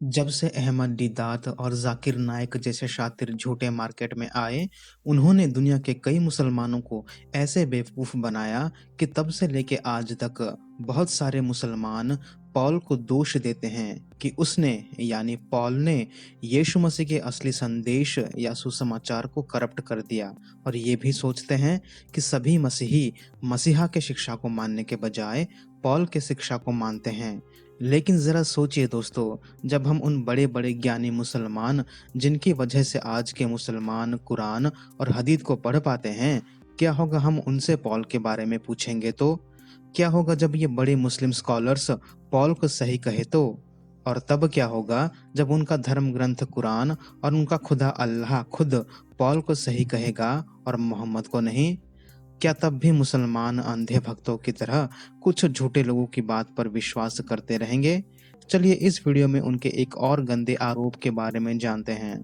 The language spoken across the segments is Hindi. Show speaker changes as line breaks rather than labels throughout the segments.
जब से अहमद दीदात और जाकिर नाइक जैसे शातिर झूठे मार्केट में आए, उन्होंने दुनिया के कई मुसलमानों को ऐसे बेवकूफ़ बनाया कि तब से लेके आज तक बहुत सारे मुसलमान पॉल को दोष देते हैं कि उसने यानी पॉल ने यीशु मसीह के असली संदेश या सुसमाचार को करप्ट कर दिया और ये भी सोचते हैं कि सभी मसीही मसीहा के शिक्षा को मानने के बजाय पॉल के शिक्षा को मानते हैं। लेकिन ज़रा सोचिए दोस्तों, जब हम उन बड़े बड़े ज्ञानी मुसलमान जिनकी वजह से आज के मुसलमान कुरान और हदीस को पढ़ पाते हैं, क्या होगा हम उनसे पॉल के बारे में पूछेंगे तो? क्या होगा जब ये बड़े मुस्लिम स्कॉलर्स पॉल को सही कहे तो? और तब क्या होगा जब उनका धर्म ग्रंथ कुरान और उनका खुदा अल्लाह खुद पॉल को सही कहेगा और मोहम्मद को नहीं? क्या तब भी मुसलमान अंधे भक्तों की तरह कुछ झूठे लोगों की बात पर विश्वास करते रहेंगे? चलिए इस वीडियो में उनके एक और गंदे आरोप के बारे में जानते हैं।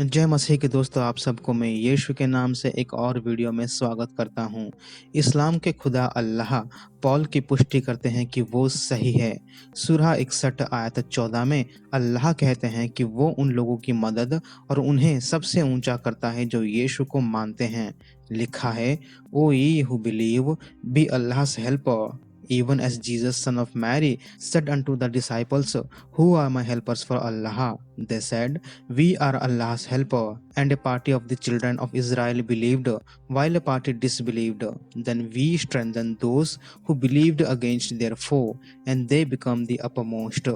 जय मसीह के दोस्तों, आप सबको मैं यीशु के नाम से एक और वीडियो में स्वागत करता हूं। इस्लाम के खुदा अल्लाह पॉल की पुष्टि करते हैं कि वो सही है। सूरह 61 आयत 14 में अल्लाह कहते हैं कि वो उन लोगों की मदद और उन्हें सबसे ऊंचा करता है जो यीशु को मानते हैं। लिखा है, ओ ye who believe, be Allah's helper, even as Jesus son of Mary said unto the disciples, who are my helpers for Allah? They said, we are Allah's helper. And a party of the children of Israel believed, while a party disbelieved. Then we strengthened those who believed against their foe, and they become the uppermost.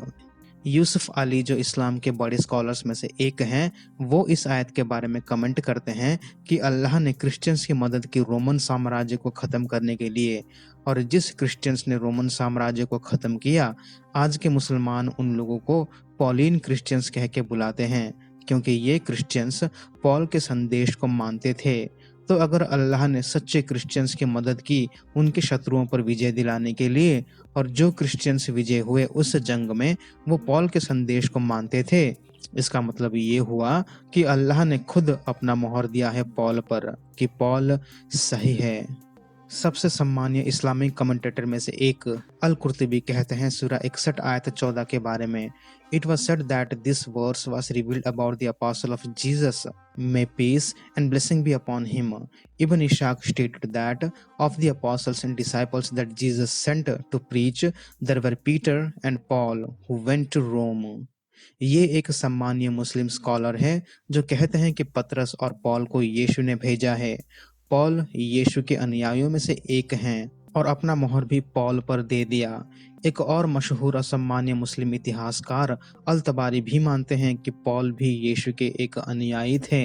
Yusuf Ali, जो इस्लाम के बड़े स्कॉलर्स में से एक हैं, वो इस आयत के बारे में कमेंट करते हैं कि अल्लाह ने क्रिश्चियंस की मदद की रोमन साम्राज्य को ख़त्म करने के लिए, और जिस क्रिश्चियंस ने रोमन साम्राज्य को ख़त्म किया, आज के मुसलमान उन लोगों को पॉलिन क्रिश्चियंस कह के बुलाते हैं, क्योंकि ये क्रिश्चियंस पॉल के संदेश को मानते थे। तो अगर अल्लाह ने सच्चे क्रिश्चियंस की मदद की उनके शत्रुओं पर विजय दिलाने के लिए, और जो क्रिश्चियंस विजय हुए उस जंग में वो पॉल के संदेश को मानते थे, इसका मतलब ये हुआ कि अल्लाह ने खुद अपना मोहर दिया है पॉल पर कि पॉल सही है। सबसे सम्मानीय इस्लामिक कमेंटेटर में से एक अल कुर्तुबी कहते हैं सूरह 61 आयत 14 के बारे में, it was said that this verse was revealed about the apostle of Jesus, may peace and blessing be upon him. Ibn Ishaq stated that of the apostles and disciples that Jesus sent to preach, there were Peter and Paul who went to Rome। ये एक सम्मानीय मुस्लिम स्कॉलर है जो कहते हैं कि पतरस और पॉल को यीशु ने भेजा है। पॉल यीशु के अनुयायियों में से एक हैं और अपना मोहर भी पॉल पर दे दिया। एक और मशहूर और सम्मानीय मुस्लिम इतिहासकार अल तबारी भी मानते हैं कि पॉल भी यीशु के एक अनुयायी थे।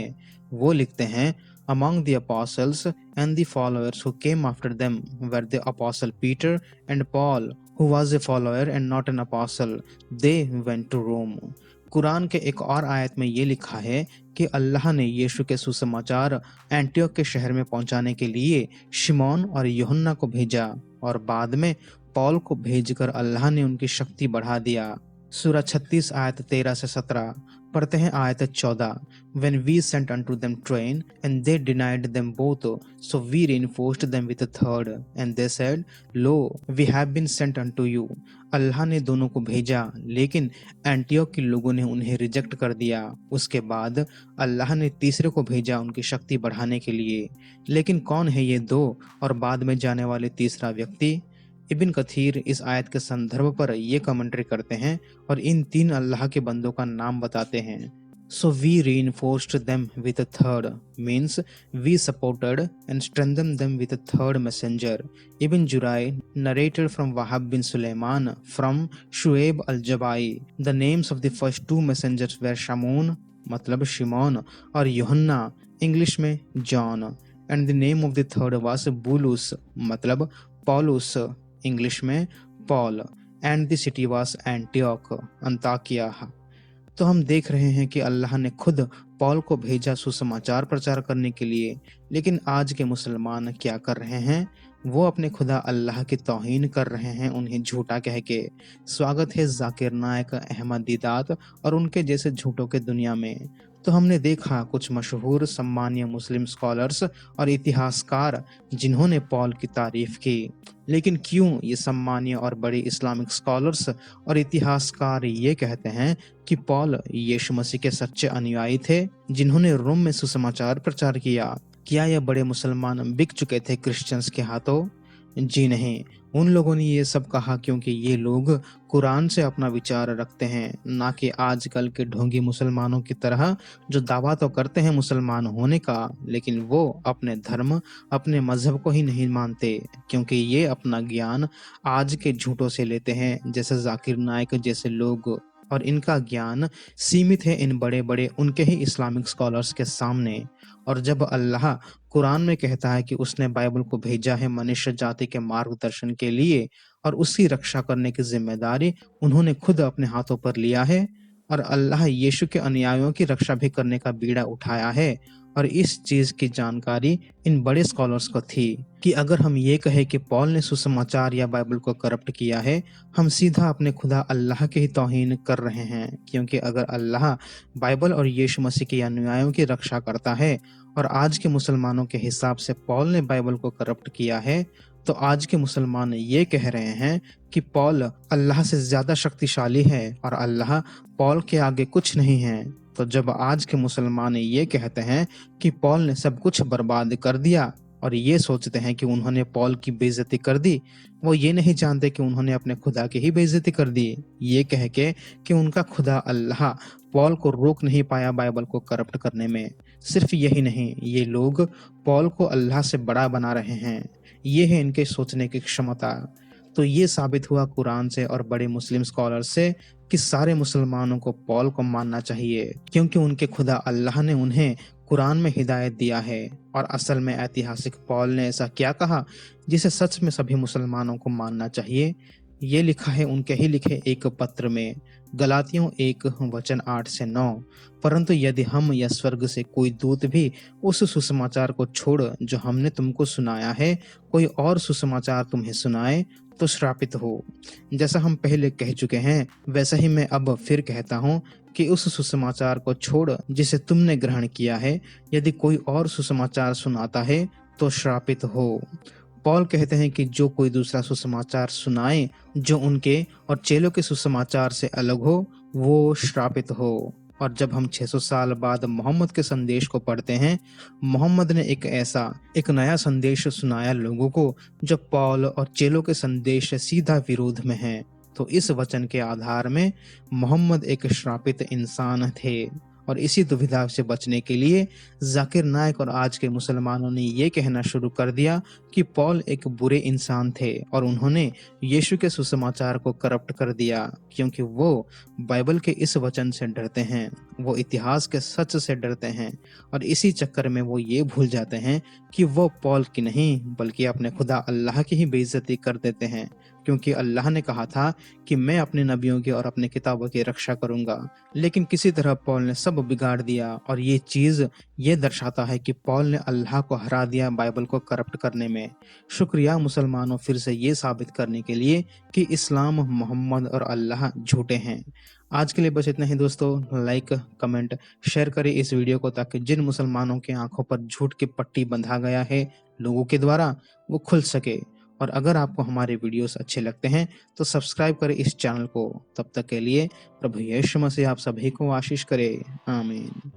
वो लिखते हैं, Among the apostles and the followers who came after them were the apostle Peter and Paul, who was a follower and not an apostle. They went to Rome। Quran के एक और आयत में ये लिखा है कि अल्लाह ने यीशु के सुसमाचार एंटियोक के शहर में पहुंचाने के लिए शिमोन और यूहन्ना को भेजा, और बाद में पॉल को भेजकर अल्लाह ने उनकी शक्ति बढ़ा दिया। सूरह 36 आयत 13 से 17 पढ़ते हैं। आयत 14, When we sent unto them twain, and they denied them both, so we reinforced them with a third, and they said, Lo, we have been sent unto you। अल्लाह ने दोनों को भेजा, लेकिन एंटियोक के लोगों ने उन्हें रिजेक्ट कर दिया। उसके बाद अल्लाह ने तीसरे को भेजा उनकी शक्ति बढ़ाने के लिए। लेकिन कौन है ये दो और बाद में जाने वाले तीसरा व्यक्ति? इब्न कथीर इस आयत के संदर्भ पर ये कमेंट्री करते हैं और इन तीन अल्लाह के बंदों का नाम बताते हैं। So we reinforced them with a third, means we supported and strengthened them with a third messenger। Ibn Juray narrated from Wahab bin Sulaiman from Shuaib al-Jabai। The names of the first two messengers were Shamun, मतलब शिमोन, और यूहन्ना, इंग्लिश में John, and the name of the third was Bulus, मतलब पॉलुस, इंग्लिश में Paul, and the city was Antioch, Antakya. तो हम देख रहे हैं कि अल्लाह ने खुद पॉल को भेजा सुसमाचार प्रचार करने के लिए, लेकिन आज के मुसलमान क्या कर रहे हैं? वो अपने खुदा अल्लाह की तौहीन कर रहे हैं, उन्हें झूठा कह के। स्वागत है जाकिर नाइक, अहमद दीदात और उनके जैसे झूठों के दुनिया में। तो हमने देखा कुछ मशहूर सम्मानीय मुस्लिम स्कॉलर्स और इतिहासकार जिन्होंने पॉल की तारीफ की। लेकिन क्यों ये सम्मानीय और बड़े इस्लामिक स्कॉलर्स और इतिहासकार ये कहते हैं कि पॉल यीशु मसीह के सच्चे अनुयायी थे जिन्होंने रोम में सुसमाचार प्रचार किया? क्या यह बड़े मुसलमान बिक चुके थे क्रिश्चियंस के हाथों? जी नहीं, उन लोगों ने ये सब कहा क्योंकि ये लोग कुरान से अपना विचार रखते हैं, ना कि आजकल के ढोंगी मुसलमानों की तरह जो दावा तो करते हैं मुसलमान होने का, लेकिन वो अपने धर्म, अपने मजहब को ही नहीं मानते, क्योंकि ये अपना ज्ञान आज के झूठों से लेते हैं, जैसे जाकिर नाइक जैसे लोग। और इनका ज्ञान सीमित है इन बड़े-बड़े उनके ही इस्लामिक स्कॉलर्स के सामने। और जब अल्लाह कुरान में कहता है कि उसने बाइबल को भेजा है मनुष्य जाति के मार्गदर्शन के लिए और उसकी रक्षा करने की जिम्मेदारी उन्होंने खुद अपने हाथों पर लिया है, और अल्लाह यीशु के अनुयायियों की रक्षा भी करने का बीड़ा उठाया है। और इस चीज की जानकारी इन बड़े स्कॉलर्स को थी कि अगर हम ये कहें कि पॉल ने सुसमाचार या बाइबल को करप्ट किया है, हम सीधा अपने खुदा अल्लाह की ही तौहीन कर रहे हैं, क्योंकि अगर अल्लाह बाइबल और यीशु मसीह के अनुयायियों की रक्षा करता है और आज के मुसलमानों के हिसाब से पॉल ने बाइबल को करप्ट किया है, तो आज के मुसलमान ये कह रहे हैं कि पॉल अल्लाह से ज्यादा शक्तिशाली है और अल्लाह पॉल के आगे कुछ नहीं है। तो जब आज के मुसलमान ये कहते हैं कि पॉल ने सब कुछ बर्बाद कर दिया और ये सोचते हैं कि उन्होंने पॉल की बेइज्जती कर दी, वो ये नहीं जानते कि उन्होंने अपने खुदा की ही बेइज्जती कर दी, ये कह के कि उनका खुदा अल्लाह पॉल को रोक नहीं पाया बाइबल को करप्ट करने में। सिर्फ यही नहीं, ये लोग पॉल को अल्लाह से बड़ा बना रहे हैं। ये है इनके सोचने की क्षमता। तो ये साबित हुआ कुरान से और बड़े मुस्लिम स्कॉलर से कि सारे मुसलमानों को पॉल को मानना चाहिए, क्योंकि उनके खुदा अल्लाह ने उन्हें कुरान में हिदायत दिया है। और असल में ऐतिहासिक पॉल ने ऐसा क्या कहा जिसे सच में सभी मुसलमानों को मानना चाहिए? ये लिखा है उनके ही लिखे एक पत्र में, गलातियों 1 वचन 8 से 9। परंतु यदि हम या स्वर्ग से कोई दूत भी उस सुसमाचार को छोड़ जो हमने तुमको सुनाया है, कोई और सुसमाचार तुम्हें सुनाए, तो श्रापित हो। जैसा हम पहले कह चुके हैं, वैसा ही मैं अब फिर कहता हूँ कि उस सुसमाचार को छोड़ जिसे तुमने ग्रहण किया है, यदि कोई और सुसमाचार सुनाता है, तो श्रापित हो। पॉल कहते हैं कि जो कोई दूसरा सुसमाचार सुनाए जो उनके और चेलों के सुसमाचार से अलग हो, वो श्रापित हो। और जब हम 600 साल बाद मोहम्मद के संदेश को पढ़ते हैं, मोहम्मद ने एक नया संदेश सुनाया लोगों को जो पॉल और चेलों के संदेश से सीधा विरोध में है। तो इस वचन के आधार में मोहम्मद एक श्रापित इंसान थे। और इसी दुविधा से बचने के लिए जाकिर नाइक और आज के मुसलमानों ने ये कहना शुरू कर दिया कि पॉल एक बुरे इंसान थे और उन्होंने यीशु के सुसमाचार को करप्ट कर दिया, क्योंकि वो बाइबल के इस वचन से डरते हैं, वो इतिहास के सच से डरते हैं। और इसी चक्कर में वो ये भूल जाते हैं कि वो पॉल की नहीं बल्कि अपने खुदा अल्लाह की ही बेइज्जती कर देते हैं, क्योंकि अल्लाह ने कहा था कि मैं अपने नबियों की और अपने किताबों की रक्षा करूंगा। लेकिन किसी तरह पॉल ने सब बिगाड़ दिया, और ये चीज ये दर्शाता है कि पॉल ने अल्लाह को हरा दिया बाइबल को करप्ट करने में। शुक्रिया मुसलमानों फिर से ये साबित करने के लिए कि इस्लाम, मोहम्मद और अल्लाह झूठे हैं। आज के लिए बस इतना ही दोस्तों। लाइक, कमेंट, शेयर करें इस वीडियो को, ताकि जिन मुसलमानों की आंखों पर झूठ की पट्टी बंधा गया है लोगों के द्वारा, वो खुल सके। और अगर आपको हमारे वीडियोस अच्छे लगते हैं तो सब्सक्राइब करें इस चैनल को। तब तक के लिए प्रभु यीशु मसीह आप सभी को आशीष करे। आमीन।